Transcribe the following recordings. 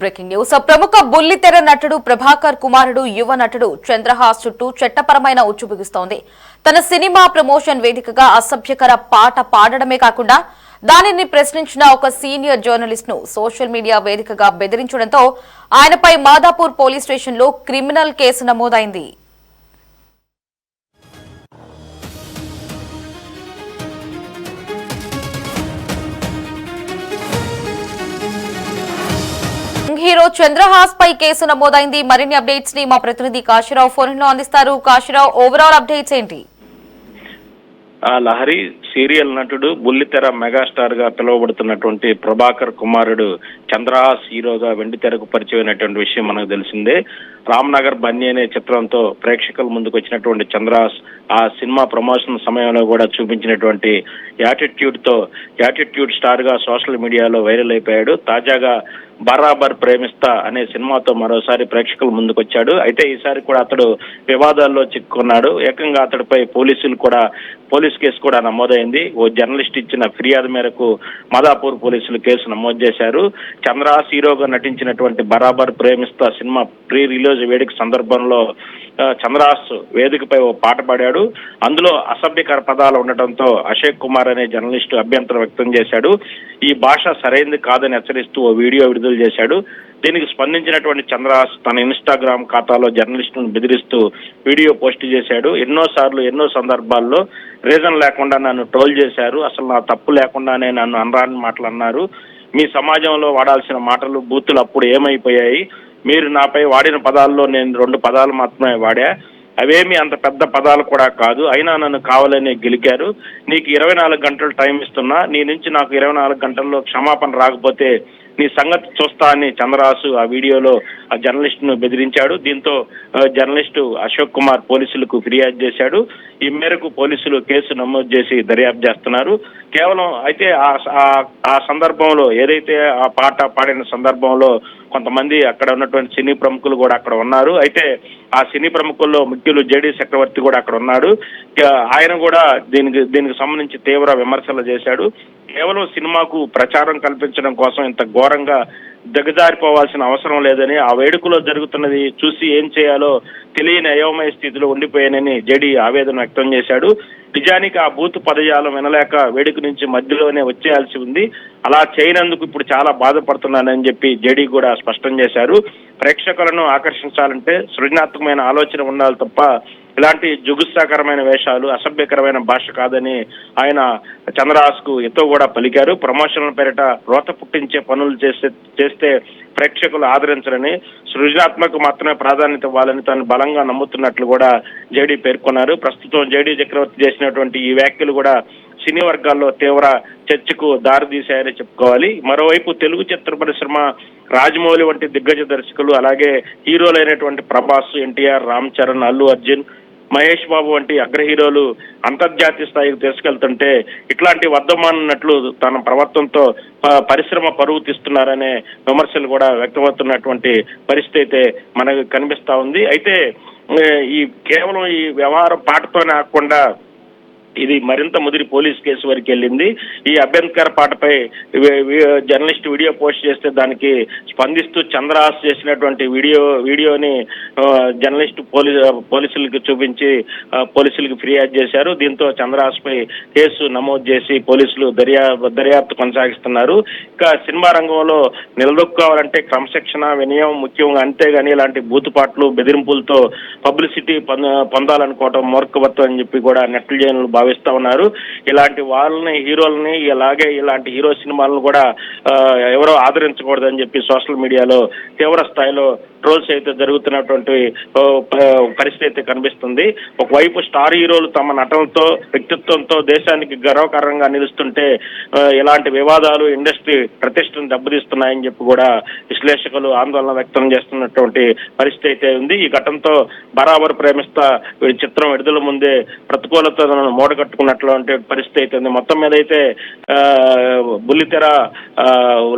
Breaking news. ప్రముఖ బుల్లితెర నటుడు ప్రభాకర్ కుమారుడు యువ నటుడు చంద్రహాస్ చుట్టూ చట్టపరమైన ఉచ్చు బిగుస్తోంది. తన సినిమా ప్రమోషన్ వేదికగా అసభ్యకర పాట పాడడమే కాకుండా దానిని ప్రశ్నించిన ఒక సీనియర్ జర్నలిస్ట్ ను సోషల్ మీడియా వేదికగా బెదిరించడంతో ఆయనపై మాదాపూర్ పోలీస్ స్టేషన్లో క్రిమినల్ కేసు నమోదైంది. హీరో చంద్రహాస్ పై కేసు నమోదైంది. మరిన్ని అప్డేట్స్ ని మా ప్రతినిధి కాశీరావు ఫోన్ లో అందిస్తారు. కాశీరావు, ఓవరాల్ అప్డేట్స్ ఏంటి? లహరి సీరియల్ నటుడు బుల్లితెర మెగాస్టార్ గా పిలువబడుతున్నటువంటి ప్రభాకర్ కుమారుడు చంద్రహాస్ హీరోగా వెండితెరకు పరిచయమైనటువంటి విషయం మనకు తెలిసిందే. రామ్నగర్ బన్నీ అనే చిత్రంతో ప్రేక్షకుల ముందుకు వచ్చినటువంటి చంద్రహాస్ ఆ సినిమా ప్రమోషన్ సమయంలో కూడా చూపించినటువంటి యాటిట్యూడ్ స్టార్ గా సోషల్ మీడియాలో వైరల్ అయిపోయాడు. తాజాగా బరాబర్ ప్రేమిస్తా అనే సినిమాతో మరోసారి ప్రేక్షకుల ముందుకు వచ్చాడు. అయితే ఈసారి కూడా అతడు వివాదాల్లో చిక్కుకున్నాడు. ఏకంగా అతడిపై పోలీస్ కేసు కూడా నమోదైంది. ఓ జర్నలిస్ట్ ఇచ్చిన ఫిర్యాదు మేరకు మాదాపూర్ పోలీసులు కేసు నమోదు చేశారు. చంద్రహాస్ హీరోగా నటించినటువంటి బరాబర్ ప్రేమిస్తా సినిమా ప్రీ రిలీజ్ వేడుక సందర్భంలో చంద్రహాస్ వేదికపై ఓ పాట పాడాడు. అందులో అసభ్యకర పదాలు ఉండటంతో అశోక్ కుమార్ అనే జర్నలిస్టు అభ్యంతరం వ్యక్తం చేశాడు. ఈ భాష సరైనది కాదని హెచ్చరిస్తూ ఓ వీడియో విడుదల చేశాడు. దీనికి స్పందించినటువంటి చంద్రహాస్ తన ఇన్స్టాగ్రామ్ ఖాతాలో జర్నలిస్టును బెదిరిస్తూ వీడియో పోస్ట్ చేశాడు. ఎన్నో సందర్భాల్లో రీజన్ లేకుండా నన్ను ట్రోల్ చేశారు. అసలు నా తప్పు లేకుండానే నన్ను అనరాని మాటలు అన్నారు. మీ సమాజంలో వాడాల్సిన మాటలు బూతులు అప్పుడు ఏమైపోయాయి? మీరు నాపై వాడిన పదాల్లో నేను 2 పదాలు మాత్రమే వాడా. అవేమి అంత పెద్ద పదాలు కూడా కాదు. అయినా నన్ను కావాలని గెలికారు. నీకు 24 గంటలు టైం ఇస్తున్నా. నీ నుంచి నాకు 24 గంటల్లో క్షమాపణ రాకపోతే నీ సంగతి చూస్తా అని చంద్రహాస్ ఆ వీడియోలో ఆ జర్నలిస్ట్ ను బెదిరించాడు. దీంతో జర్నలిస్టు అశోక్ కుమార్ పోలీసులకు ఫిర్యాదు చేశాడు. ఈ మేరకు పోలీసులు కేసు నమోదు చేసి దర్యాప్తు చేస్తున్నారు. కేవలం అయితే ఆ సందర్భంలో ఏదైతే ఆ పాట పాడిన సందర్భంలో కొంతమంది అక్కడ ఉన్నటువంటి సినీ ప్రముఖులు కూడా అక్కడ ఉన్నారు. అయితే ఆ సినీ ప్రముఖుల్లో ముఖ్యులు జేడీ చక్రవర్తి కూడా అక్కడ ఉన్నాడు. ఆయన కూడా దీనికి సంబంధించి తీవ్ర విమర్శలు చేశాడు. కేవలం సినిమాకు ప్రచారం కల్పించడం కోసం ఇంత ఘోరంగా దిగజారిపోవాల్సిన అవసరం లేదని, ఆ వేడుకలో జరుగుతున్నది చూసి ఏం చేయాలో తెలియని అయోమయ స్థితిలో ఉండిపోయానని జేడీ ఆవేదన వ్యక్తం చేశాడు. నిజానికి ఆ బూత్ పదజాలం వినలేక వేడుక నుంచి మధ్యలోనే వచ్చేయాల్సి ఉంది. అలా చేయనందుకు ఇప్పుడు చాలా బాధపడుతున్నానని చెప్పి జేడీ కూడా స్పష్టం చేశారు. ప్రేక్షకులను ఆకర్షించాలంటే సృజనాత్మకమైన ఆలోచన ఉండాలి తప్ప ఇలాంటి జుగుత్సాకరమైన వేషాలు, అసభ్యకరమైన భాష కాదని ఆయన చంద్రహాస్ కు ఎంతో కూడా పలికారు. ప్రమోషన్ల పేరిట రోత పుట్టించే పనులు చేస్తే ప్రేక్షకులు ఆదరించాలని, సృజనాత్మక మాత్రమే ప్రాధాన్యత ఇవ్వాలని తాను బలంగా నమ్ముతున్నట్లు కూడా జేడీ పేర్కొన్నారు. ప్రస్తుతం జేడీ చక్రవర్తి చేసినటువంటి ఈ వ్యాఖ్యలు కూడా సినీ వర్గాల్లో తీవ్ర చర్చకు దారితీశాయని చెప్పుకోవాలి. మరోవైపు తెలుగు చిత్ర పరిశ్రమ రాజమౌళి వంటి దిగ్గజ దర్శకులు, అలాగే హీరోలైనటువంటి ప్రభాస్, ఎన్టీఆర్, రామ్ చరణ్, అల్లు అర్జున్, మహేష్ బాబు వంటి అగ్ర హీరోలు అంతర్జాతీయ స్థాయికి తీసుకెళ్తుంటే ఇట్లాంటి వర్ధమానట్లు తన ప్రవర్తనతో పరిశ్రమ పరువు తీస్తున్నారనే విమర్శలు కూడా వ్యక్తమవుతున్నటువంటి పరిస్థితి అయితే మనకు కనిపిస్తా ఉంది. అయితే కేవలం ఈ వ్యవహారం పాటతోనే ఆగకుండా ఇది మరింత ముదిరి పోలీస్ కేసు వరకు వెళ్ళింది. ఈ అభ్యంతర పాటపై జర్నలిస్ట్ వీడియో పోస్ట్ చేస్తే దానికి స్పందిస్తూ చంద్రహాస్ చేసినటువంటి వీడియోని జర్నలిస్ట్ పోలీసులకు చూపించి పోలీసులకు ఫిర్యాదు చేశారు. దీంతో చంద్రహాస్ పై కేసు నమోదు చేసి పోలీసులు దర్యాప్తు కొనసాగిస్తున్నారు. ఇక సినిమా రంగంలో నిలదొక్కోవాలంటే క్రమశిక్షణ, వినయం ముఖ్యం. అంతేగాని ఇలాంటి బూతుపాట్లు, బెదిరింపులతో పబ్లిసిటీ పొందాలనుకోవటం మూర్ఖవత్వం అని చెప్పి కూడా నెటిజన్లు భావిస్తా ఉన్నారు. ఇలాంటి వాళ్ళని, హీరోలని, అలాగే ఇలాంటి హీరో సినిమాలను కూడా ఎవరో ఆదరించకూడదని చెప్పి సోషల్ మీడియాలో తీవ్ర స్థాయిలో ట్రోల్స్ అయితే జరుగుతున్నటువంటి పరిస్థితి అయితే కనిపిస్తుంది. ఒకవైపు స్టార్ హీరోలు తమ నటనతో, వ్యక్తిత్వంతో దేశానికి గర్వకారణంగా నిలుస్తుంటే ఇలాంటి వివాదాలు ఇండస్ట్రీ ప్రతిష్టను దెబ్బతీస్తున్నాయని చెప్పి కూడా విశ్లేషకులు ఆందోళన వ్యక్తం చేస్తున్నటువంటి పరిస్థితి అయితే ఉంది. ఈ ఘటనతో బరాబర్ ప్రేమిస్తా చిత్రం విడుదల ముందే ప్రతికూలతలను మూట మూటగట్టుకున్నటువంటి పరిస్థితి అయితే ఉంది. మొత్తం మీద అయితే బుల్లితెర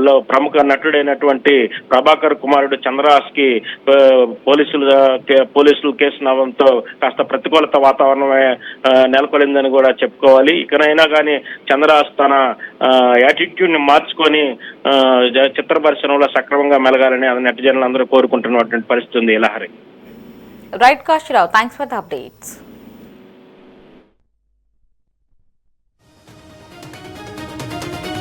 లో ప్రముఖ నటుడైనటువంటి ప్రభాకర్ కుమారుడు చంద్రహాస్ కి పోలీసులు కేసు నవ్వంతో కాస్త ప్రతికూలత వాతావరణమే నెలకొలిందని కూడా చెప్పుకోవాలి. ఇకనైనా కానీ చంద్రహాస్ తన యాటిట్యూడ్ ని మార్చుకొని చిత్ర పరిశ్రమలో సక్రమంగా మెలగాలని నెటిజన్లు అందరూ కోరుకుంటున్నటువంటి పరిస్థితి ఉంది. Lahari. Right Kasirao, thanks for the updates.